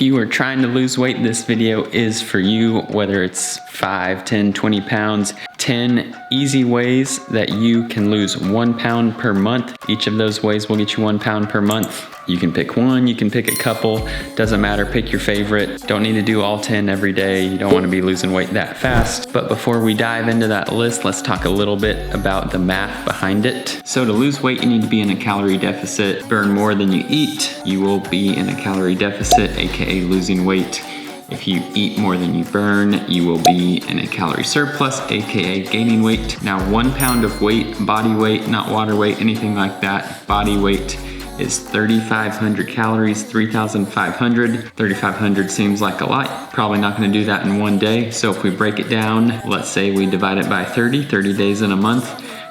If you are trying to lose weight, this video is for you, whether it's 5, 10, 20 pounds, 10 easy ways that you can lose 1 pound per month. Each of those ways will get you 1 pound per month. You can pick one, you can pick a couple, doesn't matter, pick your favorite. Don't need to do all 10 every day. You don't want to be losing weight that fast. But before we dive into that list, let's talk a little bit about the math behind it. So to lose weight, you need to be in a calorie deficit, burn more than you eat. You will be in a calorie deficit, aka losing weight. If you eat more than you burn, you will be in a calorie surplus, aka gaining weight. Now 1 pound of weight, body weight, not water weight, anything like that, body weight is 3,500 calories, 3,500. 3,500 seems like a lot. Probably not gonna do that in one day. So if we break it down, let's say we divide it by 30 days in a month,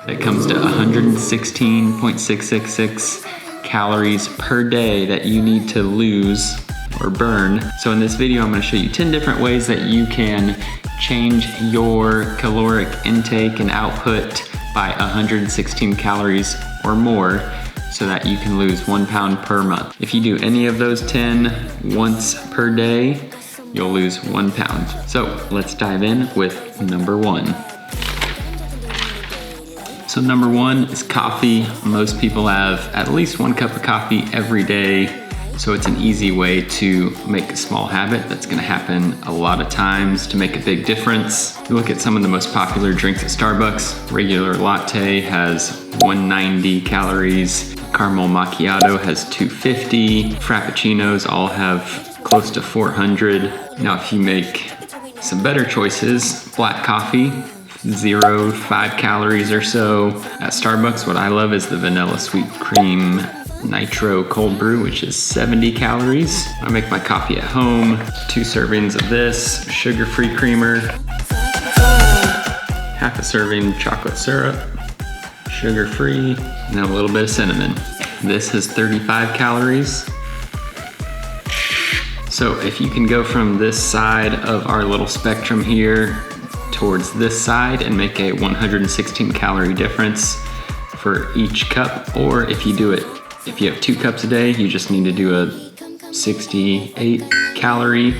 that comes to 116.666 calories per day that you need to lose or burn. So in this video, I'm gonna show you 10 different ways that you can change your caloric intake and output by 116 calories or more so that you can lose 1 pound per month. If you do any of those 10 once per day, you'll lose 1 pound. So let's dive in with number 1. So number 1 is coffee. Most people have at least 1 cup of coffee every day. So it's an easy way to make a small habit that's gonna happen a lot of times to make a big difference. You look at some of the most popular drinks at Starbucks. Regular latte has 190 calories. Caramel macchiato has 250. Frappuccinos all have close to 400. Now if you make some better choices, black coffee, 0 to 5 calories or so. At Starbucks, what I love is the vanilla sweet cream nitro cold brew, which is 70 calories. I make my coffee at home, 2 servings of this, sugar-free creamer, half a serving chocolate syrup, sugar-free, and then a little bit of cinnamon. This is 35 calories. So if you can go from this side of our little spectrum here towards this side and make a 116 calorie difference for each cup, or if you have 2 cups a day, you just need to do a 68 calorie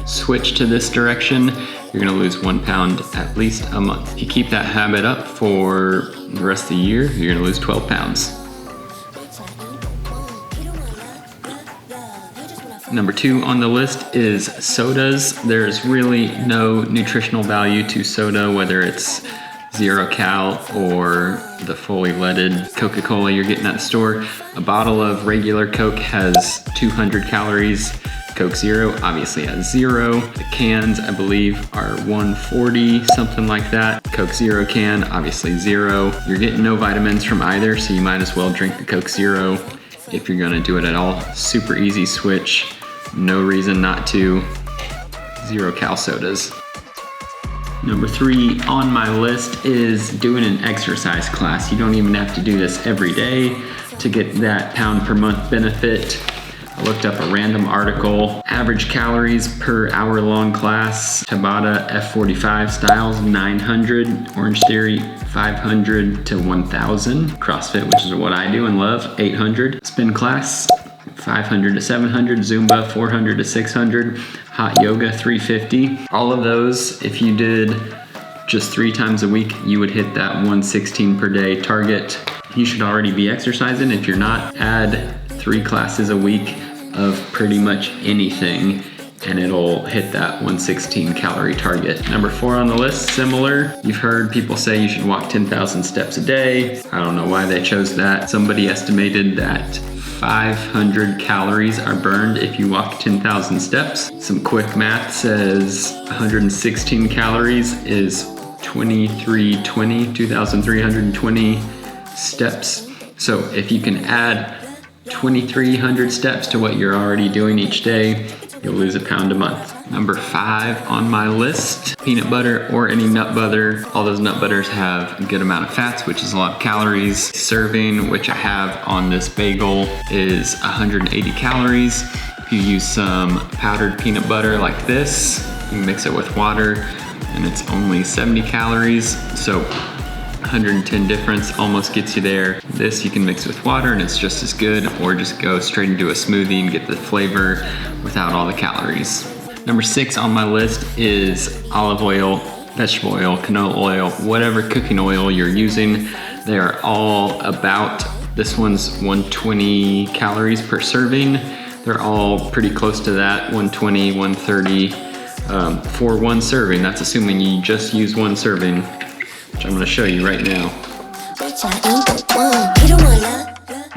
switch to this direction. You're gonna lose 1 pound at least a month. If you keep that habit up for the rest of the year, you're gonna lose 12 pounds. Number 2 on the list is sodas. There's really no nutritional value to soda, whether it's 0 cal or the fully leaded Coca-Cola you're getting at the store. A bottle of regular Coke has 200 calories. Coke Zero obviously has 0. The cans, I believe, are 140, something like that. Coke Zero can, obviously 0. You're getting no vitamins from either, so you might as well drink the Coke Zero if you're gonna do it at all. Super easy switch, no reason not to. 0 cal sodas. Number 3 on my list is doing an exercise class. You don't even have to do this every day to get that pound per month benefit. I looked up a random article. Average calories per hour long class. Tabata F45 styles 900. Orange Theory 500 to 1000. CrossFit, which is what I do and love, 800. Spin class 500 to 700. Zumba 400 to 600. Hot yoga 350. All of those, if you did just 3 times a week, you would hit that 116 per day target. You should already be exercising. If you're not, add 3 classes a week of pretty much anything and it'll hit that 116 calorie target. Number 4 on the list, similar. You've heard people say you should walk 10,000 steps a day. I don't know why they chose that. Somebody estimated that 500 calories are burned if you walk 10,000 steps. Some quick math says 116 calories is 2,320 steps. So if you can add 2,300 steps to what you're already doing each day, you'll lose a pound a month. Number 5 on my list, peanut butter or any nut butter. All those nut butters have a good amount of fats, which is a lot of calories. Serving, which I have on this bagel, is 180 calories. If you use some powdered peanut butter like this, you mix it with water and it's only 70 calories. So 110 difference almost gets you there. This you can mix with water and it's just as good, or just go straight into a smoothie and get the flavor without all the calories. Number 6 on my list is olive oil, vegetable oil, canola oil, whatever cooking oil you're using. They are all about, this one's 120 calories per serving. They're all pretty close to that, 120, 130 for one serving. That's assuming you just use one serving, which I'm gonna show you right now.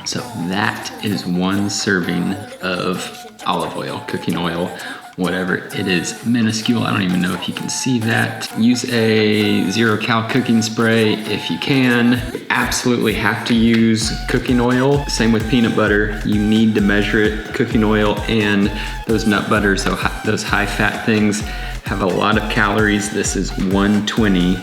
So that is one serving of olive oil, cooking oil, whatever it is, minuscule. I don't even know if you can see that. Use a 0 cal cooking spray if you can. You absolutely have to use cooking oil. Same with peanut butter. You need to measure it. Cooking oil and those nut butters, those high fat things, have a lot of calories. This is 120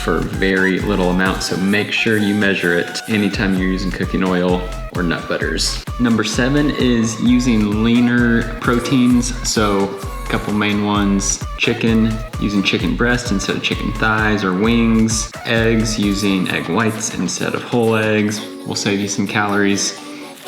for very little amount, so make sure you measure it anytime you're using cooking oil or nut butters. Number 7 is using leaner proteins. So a couple main ones: chicken, using chicken breast instead of chicken thighs or wings; eggs, using egg whites instead of whole eggs will save you some calories.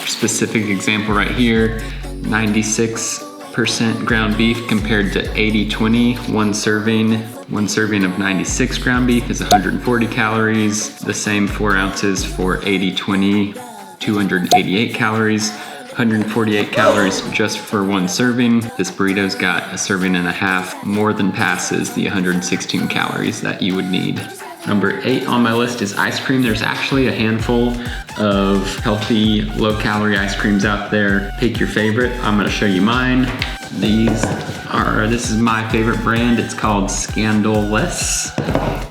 Specific example right here, 96% ground beef compared to 80-20, one serving. One serving of 96 ground beef is 140 calories. The same 4 ounces for 80-20, 288 calories. 148 calories just for one serving. This burrito's got a serving and a half, more than passes the 116 calories that you would need. Number 8 on my list is ice cream. There's actually a handful of healthy, low-calorie ice creams out there. Pick your favorite. I'm gonna show you mine. This is my favorite brand. It's called Scandalous.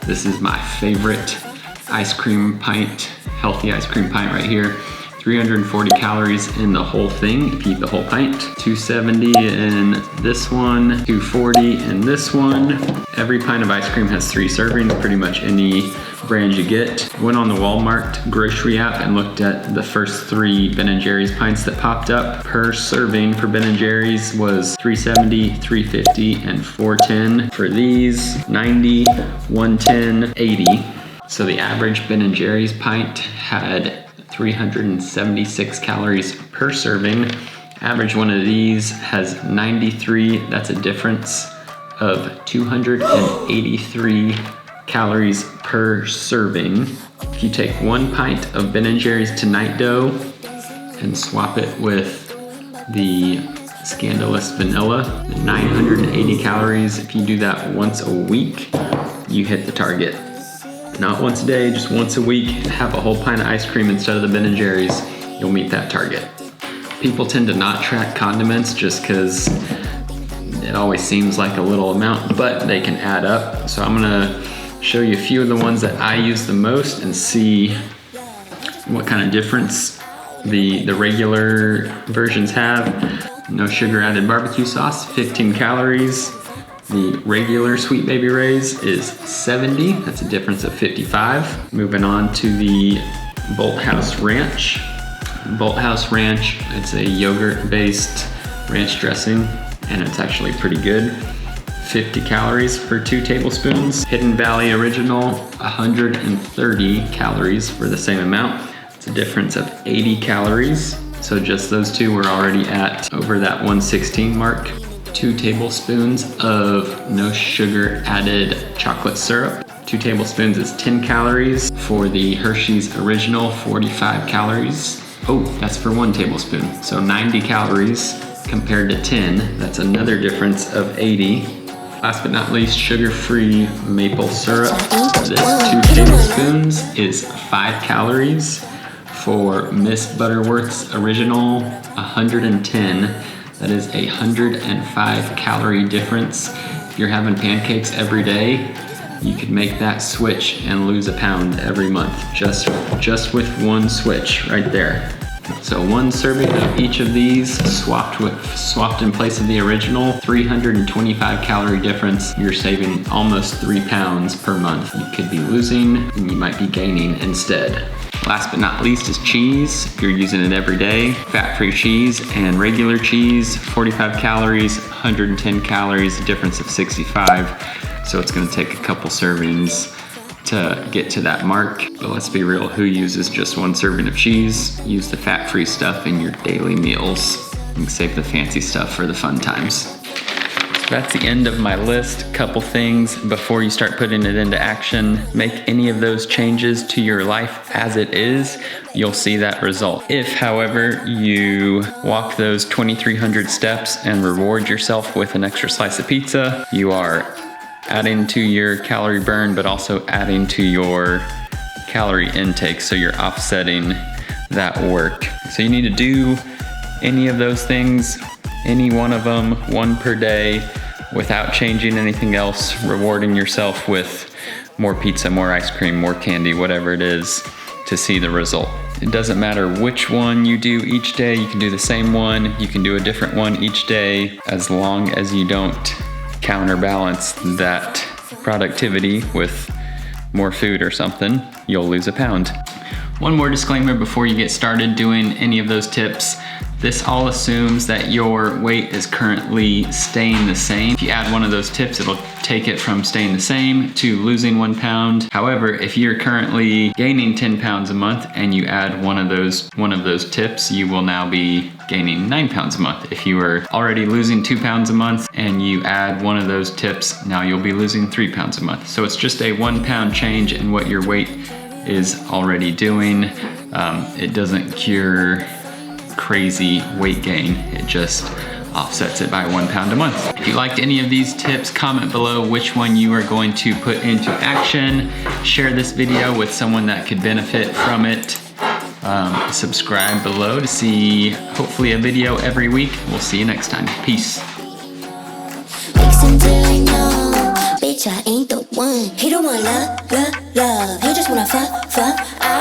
This is my favorite ice cream pint, healthy ice cream pint right here. 340 calories in the whole thing if you eat the whole pint. 270 in this one, 240 in this one. Every pint of ice cream has 3 servings, pretty much any brand you get. Went on the Walmart grocery app and looked at the first 3 Ben & Jerry's pints that popped up. Per serving for Ben & Jerry's was 370, 350, and 410. For these, 90, 110, 80. So the average Ben & Jerry's pint had 376 calories per serving. Average one of these has 93. That's a difference of 283 calories per serving. If you take 1 pint of Ben & Jerry's Tonight Dough and swap it with the Scandalous Vanilla, 980 calories. If you do that once a week, you hit the target. Not once a day, just once a week. Have a whole pint of ice cream instead of the Ben & Jerry's. You'll meet that target. People tend to not track condiments just because it always seems like a little amount, but they can add up. So I'm gonna show you a few of the ones that I use the most and see what kind of difference the regular versions have. No sugar added barbecue sauce, 15 calories. The regular Sweet Baby Ray's is 70, that's a difference of 55. Moving on to the Bolthouse Ranch. Bolthouse Ranch, it's a yogurt-based ranch dressing, and it's actually pretty good. 50 calories for 2 tablespoons. Hidden Valley Original, 130 calories for the same amount. It's a difference of 80 calories. So just those 2 were already at over that 116 mark. 2 tablespoons of no sugar added chocolate syrup. 2 tablespoons is 10 calories. For the Hershey's Original, 45 calories. Oh, that's for 1 tablespoon. So 90 calories compared to 10. That's another difference of 80. Last but not least, sugar-free maple syrup. This 2 tablespoons is 5 calories. For Miss Butterworth's Original, 110. That is a 105 calorie difference. If you're having pancakes every day, you could make that switch and lose a pound every month just with 1 switch right there. So 1 serving of each of these swapped in place of the original, 325 calorie difference. You're saving almost 3 pounds per month. You could be losing and you might be gaining instead. Last but not least is cheese. If you're using it every day, fat-free cheese and regular cheese, 45 calories, 110 calories, a difference of 65. So it's gonna take a couple servings to get to that mark. But let's be real, who uses just 1 serving of cheese? Use the fat-free stuff in your daily meals and save the fancy stuff for the fun times. That's the end of my list. Couple things before you start putting it into action. Make any of those changes to your life as it is, you'll see that result. If, however, you walk those 2,300 steps and reward yourself with an extra slice of pizza, you are adding to your calorie burn, but also adding to your calorie intake, so you're offsetting that work. So you need to do any of those things, any one of them, 1 per day, without changing anything else, rewarding yourself with more pizza, more ice cream, more candy, whatever it is, to see the result. It doesn't matter which one you do each day. You can do the same one, you can do a different one each day, as long as you don't counterbalance that productivity with more food or something, you'll lose a pound. One more disclaimer before you get started doing any of those tips. This all assumes that your weight is currently staying the same. If you add one of those tips, it'll take it from staying the same to losing 1 pound. However, if you're currently gaining 10 pounds a month and you add one of those tips, you will now be gaining 9 pounds a month. If you were already losing 2 pounds a month and you add one of those tips, now you'll be losing 3 pounds a month. So it's just a 1 pound change in what your weight is already doing. It doesn't cure crazy weight gain, it just offsets it by 1 pound a month. If you liked any of these tips, comment below which one you are going to put into action. Share this video with someone that could benefit from it. Subscribe below to see hopefully a video every week. We'll see you next time. Peace. Bitch, I ain't the one. He don't want love, love, love. He just wanna fuck, fuck.